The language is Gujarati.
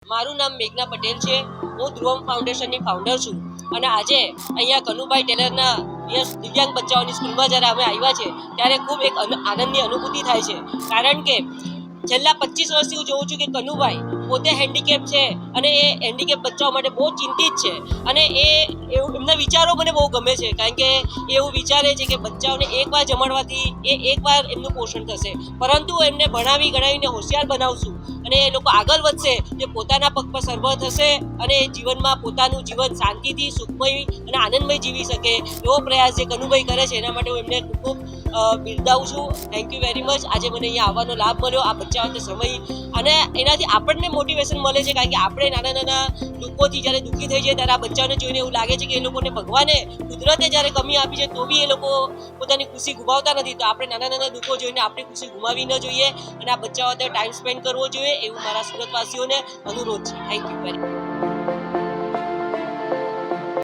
મારું નામ મેઘના પટેલ છે। હું ધ્રુવમ ફાઉન્ડેશનની ફાઉન્ડર છું અને આજે અહીંયા કનુભાઈ ટેલરના દિવ્યાંગ બચ્ચાઓની સ્કૂલમાં જ્યારે અમે આવ્યા છે ત્યારે ખૂબ એક આનંદની અનુભૂતિ થાય છે, કારણ કે છેલ્લા 25 વર્ષથી હું જોઉં છું કે કનુભાઈ પોતે હેન્ડીકેપ છે અને એ હેન્ડીકેપ બચ્ચાઓ માટે બહુ ચિંતિત છે અને એમના વિચારો મને બહુ ગમે છે, કારણ કે એ એવું વિચારે છે કે બચ્ચાઓને એકવાર જમાડવાથી એકવાર એમનું પોષણ થશે, પરંતુ એમને ભણાવી ગણાવીને હોશિયાર બનાવશું અને એ લોકો આગળ વધશે, જે પોતાના પગ પર સર્વ થશે અને જીવનમાં પોતાનું જીવન શાંતિથી સુખમય અને આનંદમય જીવી શકે એવો પ્રયાસ જે કનુભાઈ કરે છે એના માટે હું એમને ખૂબ બિરદાવું છું। Thank you very much. આજે મને અહીંયા આવવાનો લાભ મળ્યો, આ બચ્ચાઓ સમય, અને એનાથી આપણને મોટિવેશન મળે છે, કારણ કે આપણે નાના નાના દુઃખોથી જ્યારે દુઃખી થઈ જાય ત્યારે આ બચ્ચાઓને જોઈને એવું લાગે છે કે એ લોકોને ભગવાને કુદરતે જ્યારે કમી આપી છે તો બી એ લોકો પોતાની ખુશી ગુમાવતા નથી। તો આપણે નાના નાના દુઃખો જોઈને આપણી ખુશી ગુમાવી ન જોઈએ અને આ બચ્ચાઓ સાથે ટાઈમ સ્પેન્ડ કરવો જોઈએ, એવું મારા સુરતવાસીઓને અનુરોધ છે। Thank you very much.